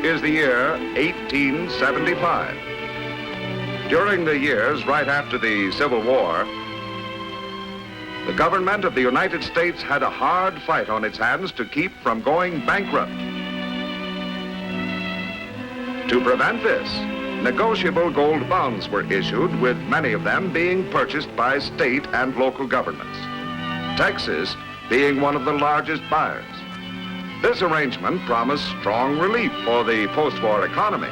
is the year 1875. During the years right after the Civil War, the government of the United States had a hard fight on its hands to keep from going bankrupt. To prevent this, negotiable gold bonds were issued, with many of them being purchased by state and local governments, Texas being one of the largest buyers. This arrangement promised strong relief for the post-war economy,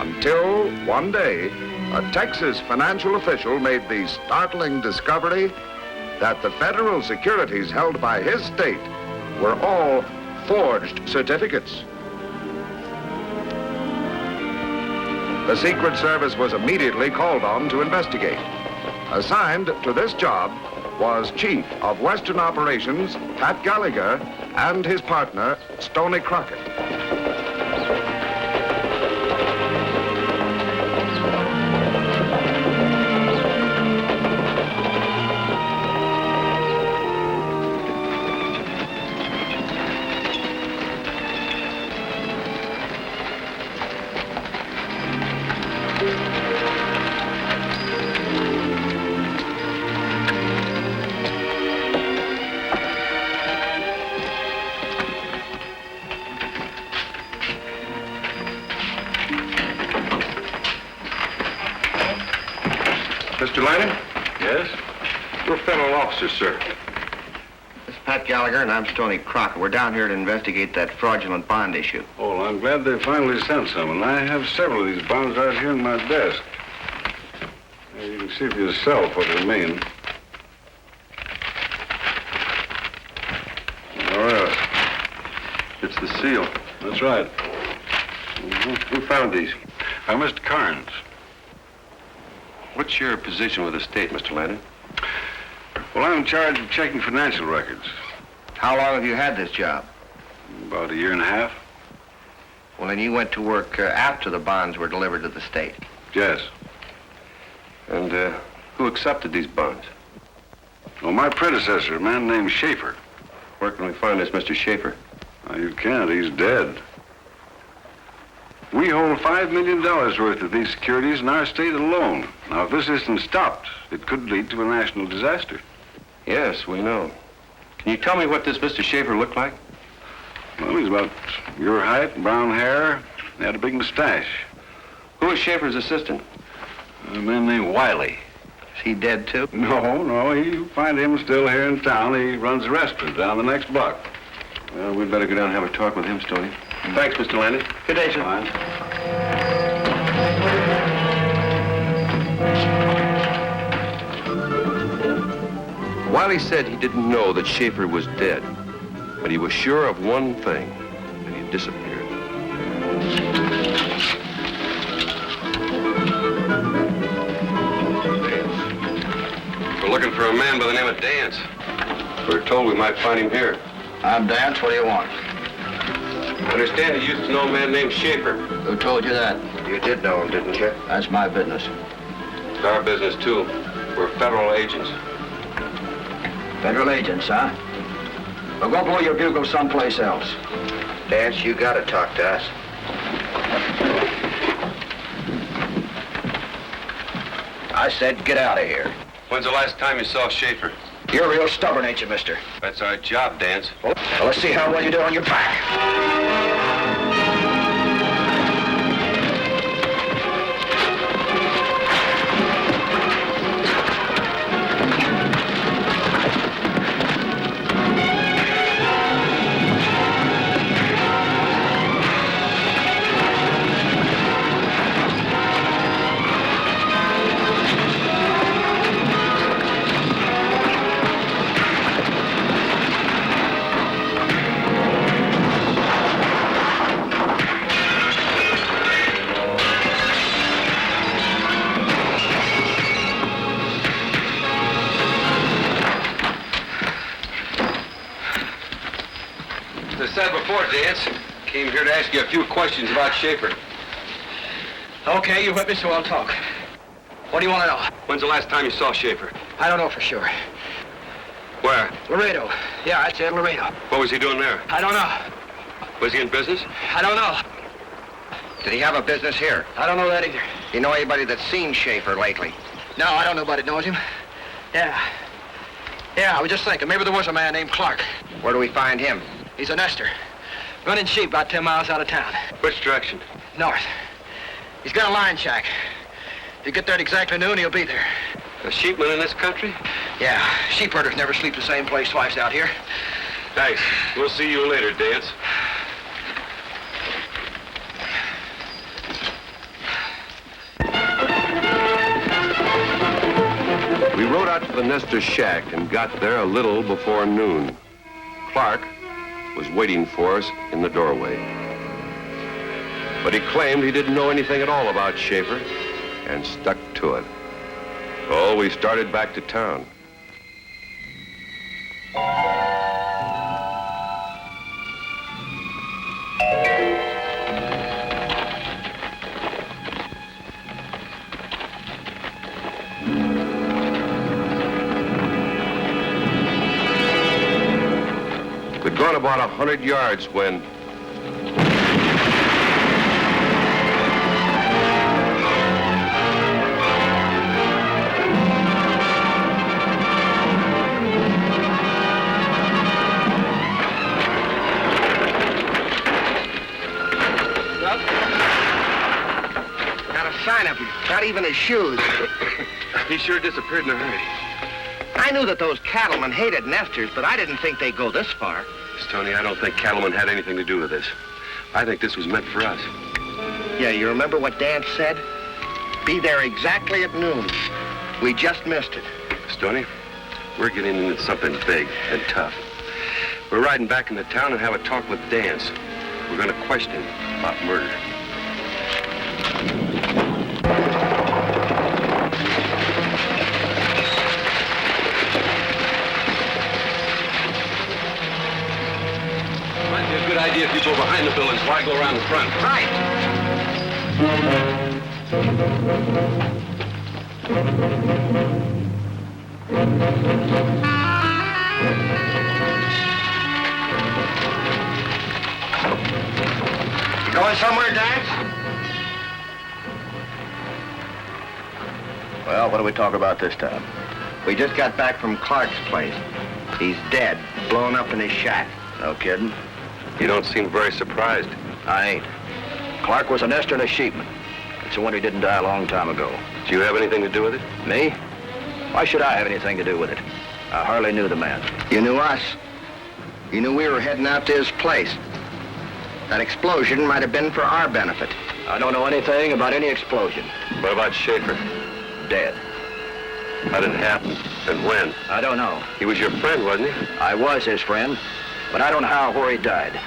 until one day, a Texas financial official made the startling discovery that the federal securities held by his state were all forged certificates. The Secret Service was immediately called on to investigate. Assigned to this job was Chief of Western Operations Pat Gallagher and his partner, Stoney Crockett. Mr. Lanning? Yes? We're federal officers, sir. This is Pat Gallagher, and I'm Stoney Crockett. We're down here to investigate that fraudulent bond issue. Oh, well, I'm glad they finally sent some, and I have several of these bonds right here in my desk. You can see for yourself what they mean. All right. It's the seal. That's right. Who found these? Mr. Carnes. What's your position with the state, Mr. Landon? Well, I'm in charge of checking financial records. How long have you had this job? About a year and a half. Well, then you went to work after the bonds were delivered to the state. Yes. And who accepted these bonds? Well, my predecessor, a man named Schaefer. Where can we find this Mr. Schaefer? Oh, you can't. He's dead. We hold $5 million worth of these securities in our state alone. Now, if this isn't stopped, it could lead to a national disaster. Yes, we know. Can you tell me what this Mr. Schaefer looked like? Well, he's about your height, brown hair. He had a big mustache. Who was Schaefer's assistant? A man named Wiley. Is he dead, too? No, you find him still here in town. He runs a restaurant down the next block. Well, we'd better go down and have a talk with him, Stoney. Thanks, Mr. Landon. Good day, sir. Fine. Wiley said he didn't know that Schaefer was dead, but he was sure of one thing, that he had disappeared. We're looking for a man by the name of Dance. We were told we might find him here. I'm Dance. What do you want? I understand you used to know a man named Schaefer. Who told you that? You did know him, didn't you? That's my business. It's our business, too. We're federal agents. Federal agents, huh? Well, go blow your bugle someplace else. Dance, you gotta talk to us. I said get out of here. When's the last time you saw Schaefer? You're real stubborn, ain't you, mister? That's our job, Dance. Well, let's see how well you do on your back. As I said before, Dance, came here to ask you a few questions about Schaefer. Okay, you whip me, so I'll talk. What do you want to know? When's the last time you saw Schaefer? I don't know for sure. Where? Laredo. Yeah, I said Laredo. What was he doing there? I don't know. Was he in business? I don't know. Did he have a business here? I don't know that either. You know anybody that's seen Schaefer lately? No, I don't know nobody knows him. Yeah, I was just thinking, maybe there was a man named Clark. Where do we find him? He's a nester. Running sheep about 10 miles out of town. Which direction? North. He's got a line shack. If you get there at exactly noon, he'll be there. A sheepman in this country? Yeah, sheep herders never sleep the same place twice out here. Thanks. We'll see you later, Dance. We rode out to the Nestor's shack and got there a little before noon. Clark was waiting for us in the doorway. But he claimed he didn't know anything at all about Schaefer and stuck to it. So we started back to town. We'd gone about 100 yards when... Not a sign of him. Not even his shoes. He sure disappeared in a hurry. I knew that those cattlemen hated nesters, but I didn't think they'd go this far. Stoney, I don't think cattlemen had anything to do with this. I think this was meant for us. Yeah, you remember what Dan said? Be there exactly at noon. We just missed it. Stoney, we're getting into something big and tough. We're riding back into town and have a talk with Dance. We're going to question him about murder. Might be a good idea if you go behind the buildings while I go around the front. Right. You going somewhere, Dance? Well, what do we talk about this time? We just got back from Clark's place. He's dead, blown up in his shack. No kidding. You don't seem very surprised. I ain't. Clark was a nester and a sheepman. It's a wonder he didn't die a long time ago. Do you have anything to do with it? Me? Why should I have anything to do with it? I hardly knew the man. You knew us. You knew we were heading out to his place. That explosion might have been for our benefit. I don't know anything about any explosion. What about Schaefer? Dead. How did it happen? And when? I don't know. He was your friend, wasn't he? I was his friend, but I don't know how or where he died.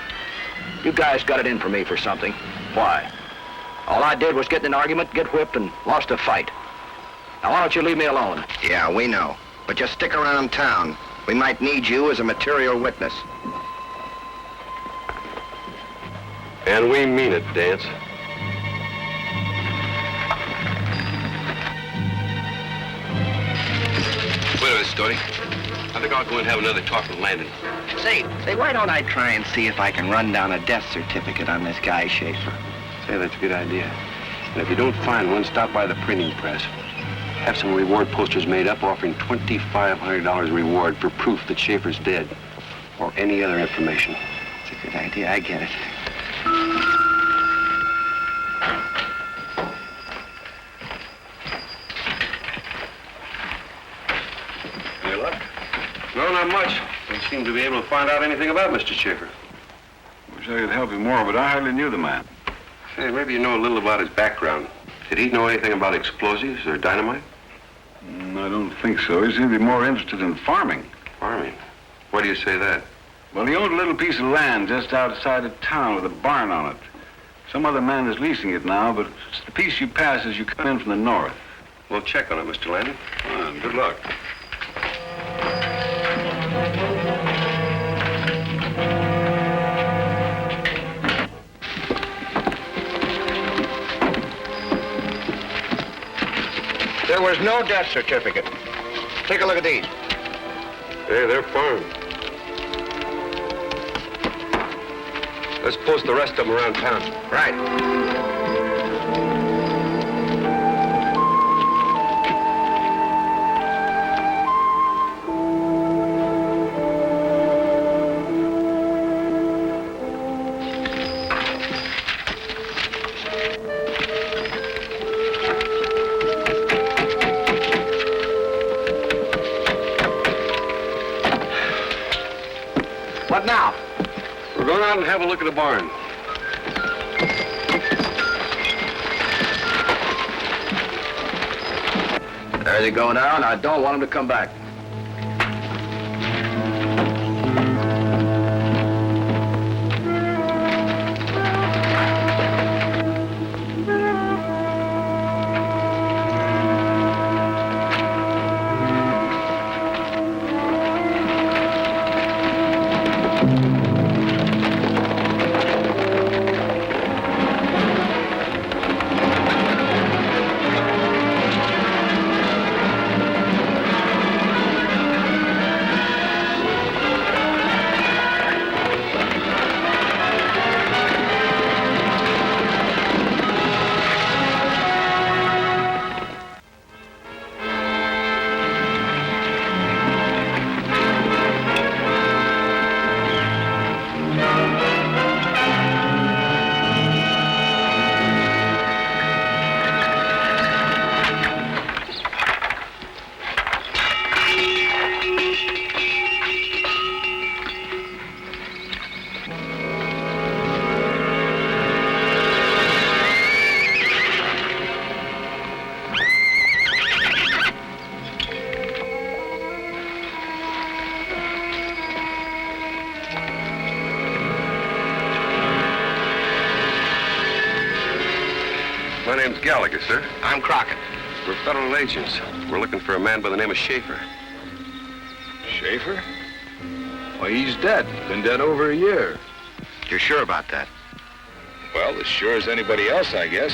You guys got it in for me for something. Why? All I did was get in an argument, get whipped, and lost a fight. Now, why don't you leave me alone? Yeah, we know. But just stick around town. We might need you as a material witness. And we mean it, Dance. Wait a minute, Stoney. I think I'll go and have another talk with Landon. Say, why don't I try and see if I can run down a death certificate on this guy, Schaefer? Say, that's a good idea. And if you don't find one, stop by the printing press. Have some reward posters made up offering $2,500 reward for proof that Schaefer's dead, or any other information. It's a good idea, I get it. Any luck? No, not much. Don't seem to be able to find out anything about Mr. Schaefer. Wish I could help you more, but I hardly knew the man. Say, maybe you know a little about his background. Did he know anything about explosives or dynamite? I don't think so. He seemed to be more interested in farming. Farming? Why do you say that? Well, he owned a little piece of land just outside of town with a barn on it. Some other man is leasing it now, but it's the piece you pass as you come in from the north. We'll check on it, Mr. Landon. Good luck. There was no death certificate. Take a look at these. Hey, they're farmed. Let's post the rest of them around town. Right. What now? We're going out and have a look at the barn. There they go now, and I don't want them to come back. My name's Gallagher, sir. I'm Crockett. We're federal agents. We're looking for a man by the name of Schaefer. Schaefer? Why, he's dead. Been dead over a year. You're sure about that? Well, as sure as anybody else, I guess.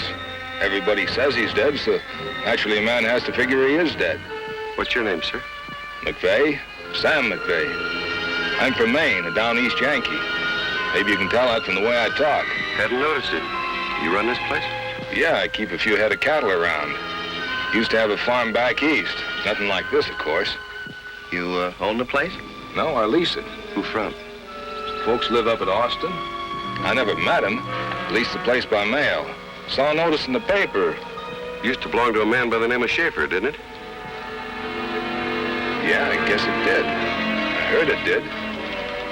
Everybody says he's dead, so naturally a man has to figure he is dead. What's your name, sir? McVeigh? Sam McVeigh. I'm from Maine, a down east Yankee. Maybe you can tell that from the way I talk. Hadn't noticed it. You run this place? Yeah, I keep a few head of cattle around. Used to have a farm back east. Nothing like this, of course. You own the place? No, I lease it. Who from? Folks live up at Austin. I never met him. Leased the place by mail. Saw a notice in the paper. Used to belong to a man by the name of Schaefer, didn't it? Yeah, I guess it did. I heard it did.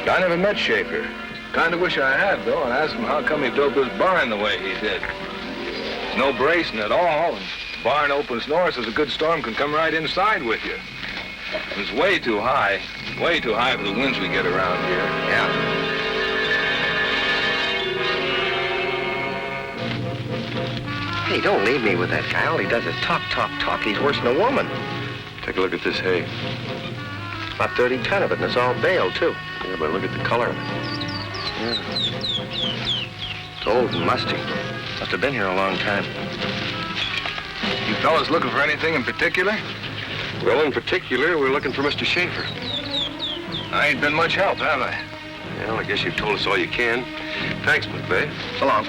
But I never met Schaefer. Kind of wish I had, though, and asked him how come he built this barn the way he did. There's no bracing at all, and the barn opens north so a good storm can come right inside with you. It's way too high for the winds we get around here. Yeah. Hey, don't leave me with that guy. All he does is talk. He's worse than a woman. Take a look at this hay. About 30 ton of it, and it's all baled, too. Yeah, but look at the color of it. It's old and musty. Must have been here a long time. You fellas looking for anything in particular? Well, in particular, we're looking for Mr. Schaefer. I ain't been much help, have I? Well, I guess you've told us all you can. Thanks, McVeigh. So long.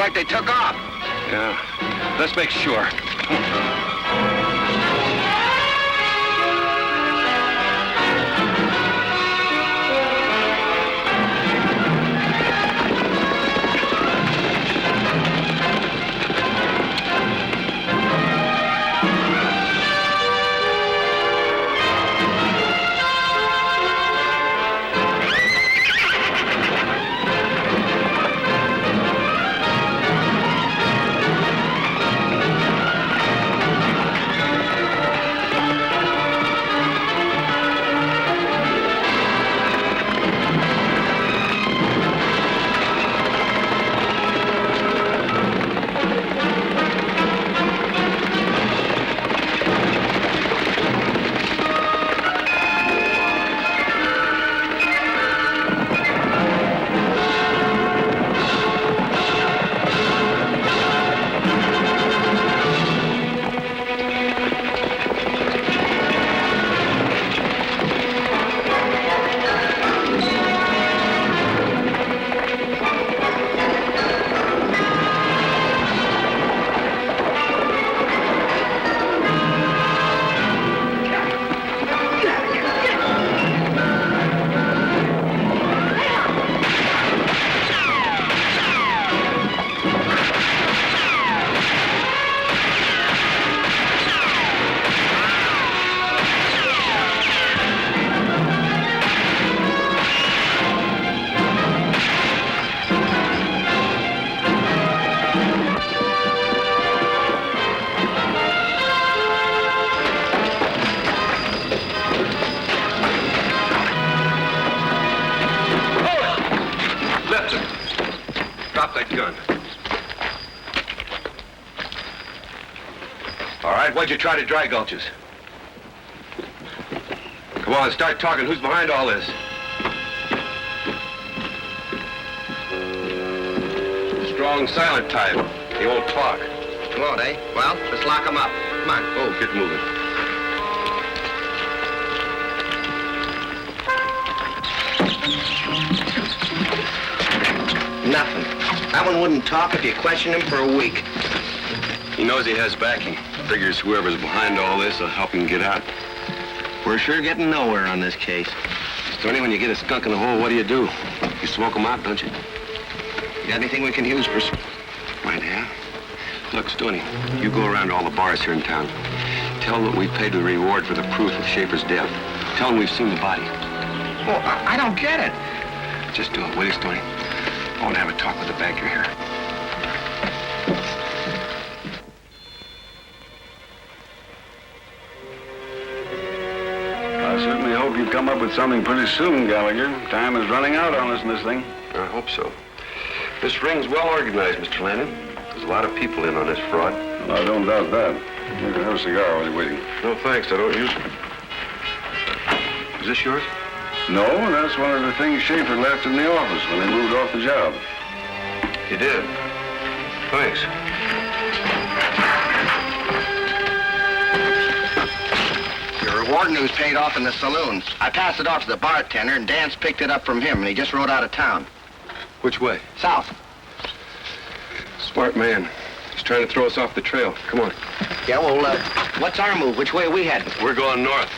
like they took off. Yeah. Let's make sure. Why'd you try to dry gulch us? Come on, start talking. Who's behind all this? Strong, silent type. He won't talk. Won't, eh? Well, let's lock him up. Come on. Oh, get moving. Nothing. That one wouldn't talk if you questioned him for a week. He knows he has backing. Figures whoever's behind all this will help him get out. We're sure getting nowhere on this case. Stoney, when you get a skunk in the hole, what do? You smoke him out, don't you? You got anything we can use for... Might have. Look, Stoney, you go around to all the bars here in town. Tell them that we paid the reward for the proof of Schaefer's death. Tell them we've seen the body. Well, I don't get it. Just do it, will you, Stoney? I want to have a talk with the banker here. I certainly hope you come up with something pretty soon, Gallagher. Time is running out on us in this thing. I hope so. This ring's well organized, Mr. Landon. There's a lot of people in on this fraud. Well, I don't doubt that. You can have a cigar while you're waiting. No, thanks. I don't use them. Is this yours? No, that's one of the things Schaefer left in the office when he moved off the job. You did? Thanks. Your reward news paid off in the saloon. I passed it off to the bartender, and Dan's picked it up from him, and he just rode out of town. Which way? South. Smart man. He's trying to throw us off the trail. Come on. Yeah, well, what's our move? Which way are we heading? We're going north.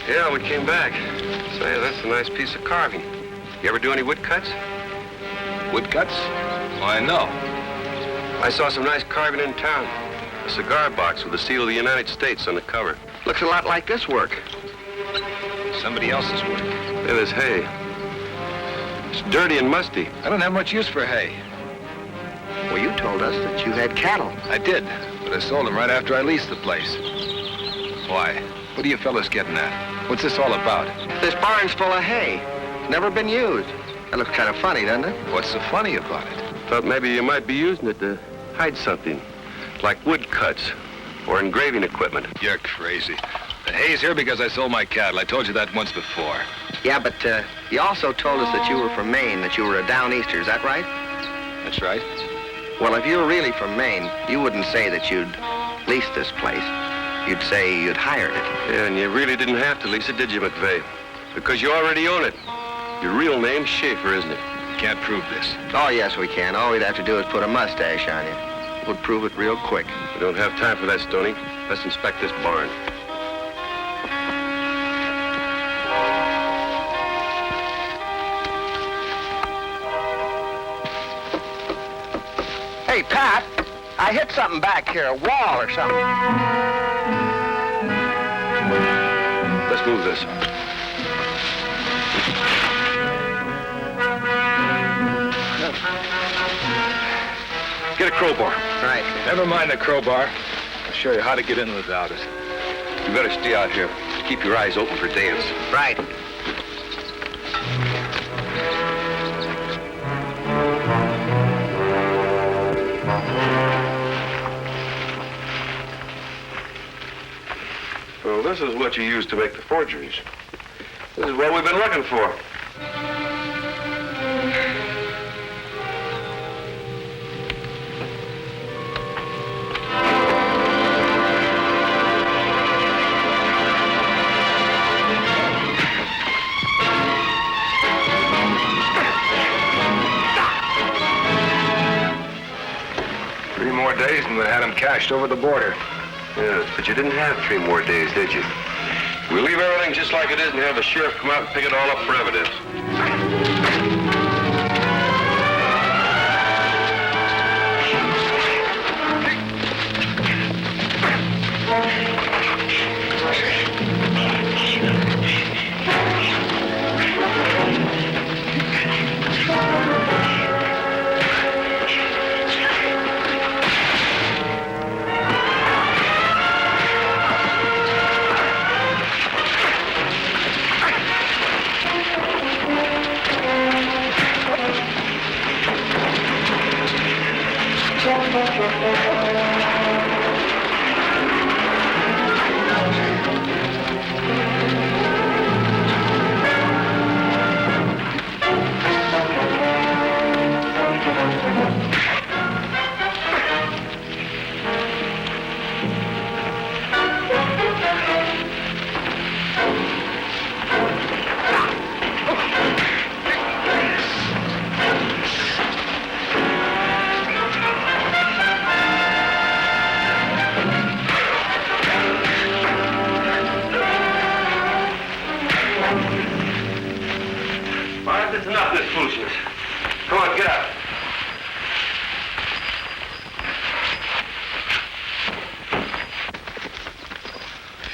Yeah, we came back. Say, that's a nice piece of carving. You ever do any woodcuts? Woodcuts? Why, no. I saw some nice carving in town. A cigar box with the seal of the United States on the cover. Looks a lot like this work. Somebody else's work. Hey, there's hay. It's dirty and musty. I don't have much use for hay. told us that you had cattle. I did, but I sold them right after I leased the place. Why? What are you fellas getting at? What's this all about? This barn's full of hay. It's never been used. That looks kind of funny, doesn't it? What's so funny about it? Thought maybe you might be using it to hide something, like wood cuts or engraving equipment. You're crazy. The hay's here because I sold my cattle. I told you that once before. Yeah, but you also told us that you were from Maine, that you were a Downeaster. Is that right? That's right. Well, if you were really from Maine, you wouldn't say that you'd leased this place. You'd say you'd hired it. Yeah, and you really didn't have to lease it, did you, McVeigh? Because you already own it. Your real name's Schaefer, isn't it? Can't prove this. Oh, yes, we can. All we'd have to do is put a mustache on you. We'd prove it real quick. We don't have time for that, Stoney. Let's inspect this barn. Hey, Pat, I hit something back here, a wall or something. Let's move this. Get a crowbar. Right. Never mind the crowbar. I'll show you how to get in without it. You better stay out here. Keep your eyes open for dance. Right. Well, this is what you use to make the forgeries. This is what we've been looking for. 3 more days and we'd had them cashed over the border. Yes, but you didn't have 3 more days, did you? We'll leave everything just like it is and have the sheriff come out and pick it all up for evidence.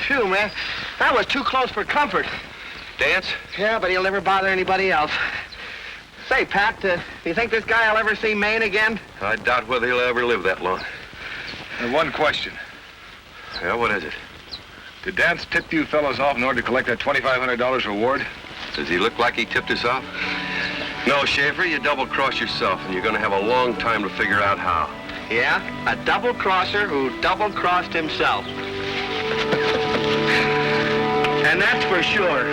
Phew, man. That was too close for comfort. Dance? Yeah, but he'll never bother anybody else. Say, Pat, do you think this guy will ever see Maine again? I doubt whether he'll ever live that long. And one question. Yeah, what is it? Did Dance tip you fellows off in order to collect that $2,500 reward? Does he look like he tipped us off? No, Schaefer, you double-crossed yourself, and you're going to have a long time to figure out how. Yeah, a double-crosser who double-crossed himself. And that's for sure.